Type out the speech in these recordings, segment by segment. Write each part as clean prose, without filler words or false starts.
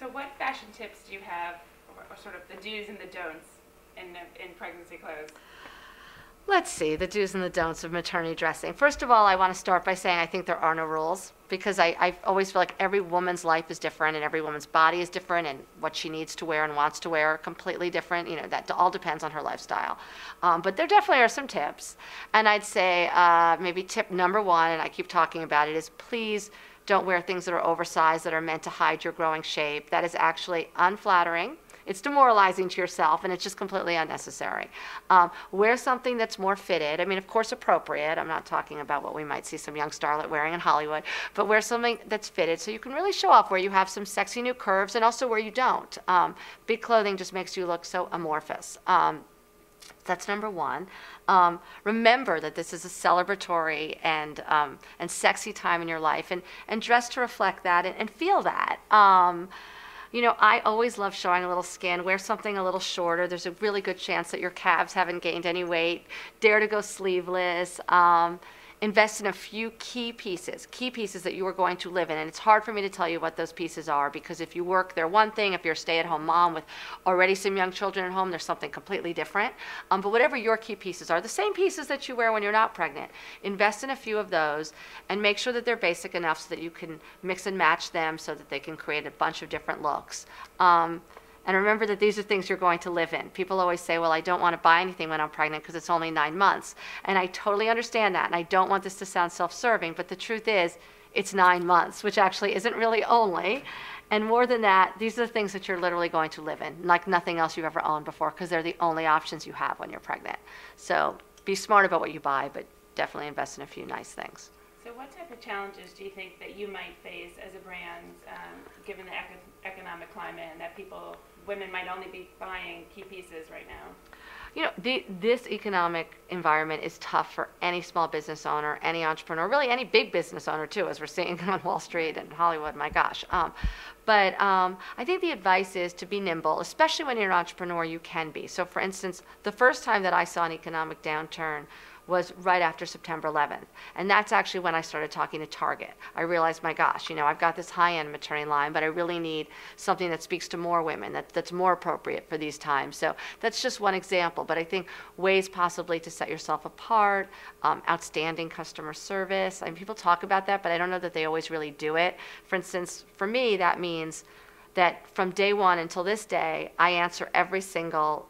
So what fashion tips do you have, or sort of the do's and the don'ts in pregnancy clothes? Let's see, the do's and the don'ts of maternity dressing. First of all, I want to start by saying I think there are no rules, because I always feel like every woman's life is different and every woman's body is different, and what she needs to wear and wants to wear are completely different. You know, that all depends on her lifestyle. But there definitely are some tips. And I'd say maybe tip number one, and I keep talking about it, is please don't wear things that are oversized that are meant to hide your growing shape. That is actually unflattering. It's demoralizing to yourself, and it's just completely unnecessary. Wear something that's more fitted. I mean, of course, appropriate. I'm not talking about what we might see some young starlet wearing in Hollywood, but wear something that's fitted so you can really show off where you have some sexy new curves and also where you don't. Big clothing just makes you look so amorphous. That's number one. Remember that this is a celebratory and sexy time in your life, and dress to reflect that and feel that. You know, I always love showing a little skin. Wear something a little shorter. There's a really good chance that your calves haven't gained any weight. Dare to go sleeveless. Invest in a few key pieces that you are going to live in. And it's hard for me to tell you what those pieces are, because if you work, they're one thing. If you're a stay-at-home mom with already some young children at home, there's something completely different. But whatever your key pieces are, the same pieces that you wear when you're not pregnant, invest in a few of those and make sure that they're basic enough so that you can mix and match them so that they can create a bunch of different looks. And remember that these are things you're going to live in. People always say, well, I don't want to buy anything when I'm pregnant because it's only 9 months. And I totally understand that. And I don't want this to sound self-serving. But the truth is, it's 9 months, which actually isn't really only. And more than that, these are the things that you're literally going to live in, like nothing else you've ever owned before, because they're the only options you have when you're pregnant. So be smart about what you buy, but definitely invest in a few nice things. So what type of challenges do you think that you might face as a brand, given the economic climate, and that women might only be buying key pieces right now? You know, this economic environment is tough for any small business owner, any entrepreneur, really any big business owner too, as we're seeing on Wall Street and Hollywood, my gosh. But I think the advice is to be nimble, especially when you're an entrepreneur. You can be. So for instance, the first time that I saw an economic downturn was right after September 11th. And that's actually when I started talking to Target. I realized, my gosh, you know, I've got this high-end maternity line, but I really need something that speaks to more women, that's more appropriate for these times. So that's just one example. But I think ways possibly to set yourself apart, outstanding customer service. I mean, people talk about that, but I don't know that they always really do it. For instance, for me, that means that from day one until this day, I answer every single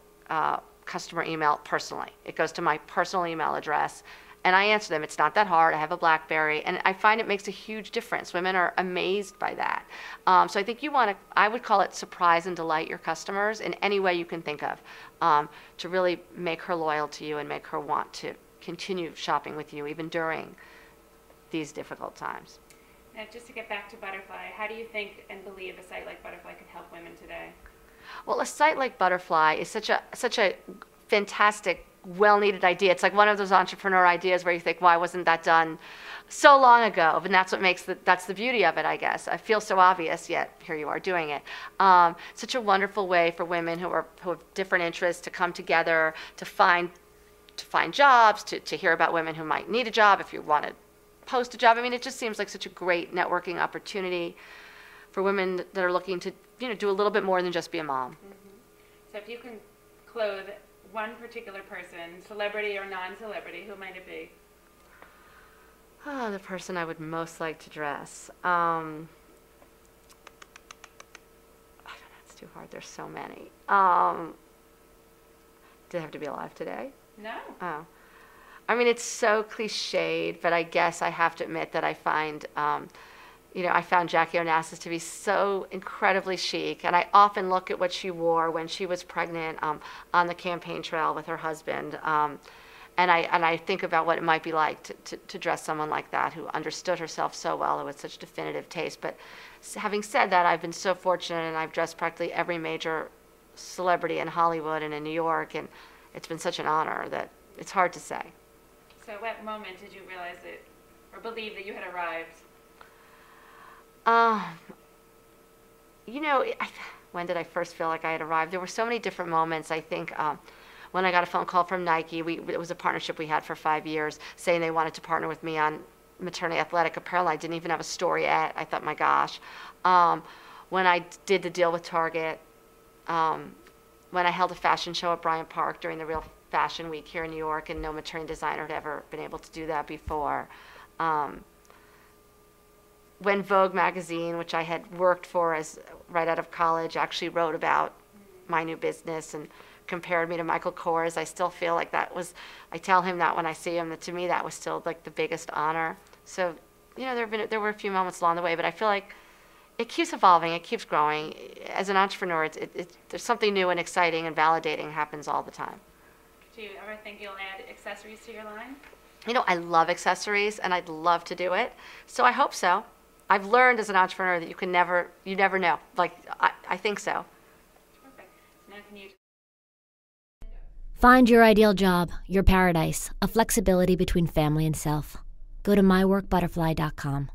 customer email personally. It goes to my personal email address, and I answer them. It's not that hard. I have a BlackBerry, and I find it makes a huge difference. Women are amazed by that. So I think I would call it surprise and delight your customers in any way you can think of, to really make her loyal to you and make her want to continue shopping with you even during these difficult times. Now, just to get back to Butterfly, how do you think and believe a site like Butterfly could help women today? Well, a site like Butterfly is such a fantastic, well-needed idea. It's like one of those entrepreneur ideas where you think, why wasn't that done so long ago? And that's what makes that's the beauty of it, I guess. I feel so obvious, yet here you are doing it. Such a wonderful way for women who have different interests to come together, to find jobs, to hear about women who might need a job if you want to post a job. I mean, it just seems like such a great networking opportunity for women that are looking to, you know, do a little bit more than just be a mom. Mm-hmm. So if you can clothe one particular person, celebrity or non-celebrity, who might it be? Oh, the person I would most like to dress. I don't know, it's too hard. There's so many. Do they have to be alive today? No. Oh. I mean, it's so cliched, but I guess I have to admit that I find you know, I found Jackie Onassis to be so incredibly chic, and I often look at what she wore when she was pregnant on the campaign trail with her husband, and I think about what it might be like to dress someone like that, who understood herself so well and with such definitive taste. But having said that, I've been so fortunate, and I've dressed practically every major celebrity in Hollywood and in New York, and it's been such an honor that it's hard to say. So at what moment did you realize it, or believe that you had arrived? You know, when did I first feel like I had arrived? There were so many different moments. I think when I got a phone call from Nike, it was a partnership we had for 5 years, saying they wanted to partner with me on maternity athletic apparel. I didn't even have a store yet. I thought, my gosh. when I did the deal with Target, when I held a fashion show at Bryant Park during the Real Fashion Week here in New York, and no maternity designer had ever been able to do that before. When Vogue magazine, which I had worked for as right out of college, actually wrote about my new business and compared me to Michael Kors, I still feel like that was, I tell him that when I see him, that to me that was still like the biggest honor. So, you know, there were a few moments along the way, but I feel like it keeps evolving, it keeps growing. As an entrepreneur, there's something new and exciting and validating happens all the time. Do you ever think you'll add accessories to your line? You know, I love accessories, and I'd love to do it. So I hope so. I've learned as an entrepreneur that you never know. Like, I think so. Perfect. Now can you... Find your ideal job, your paradise, a flexibility between family and self. Go to myworkbutterfly.com.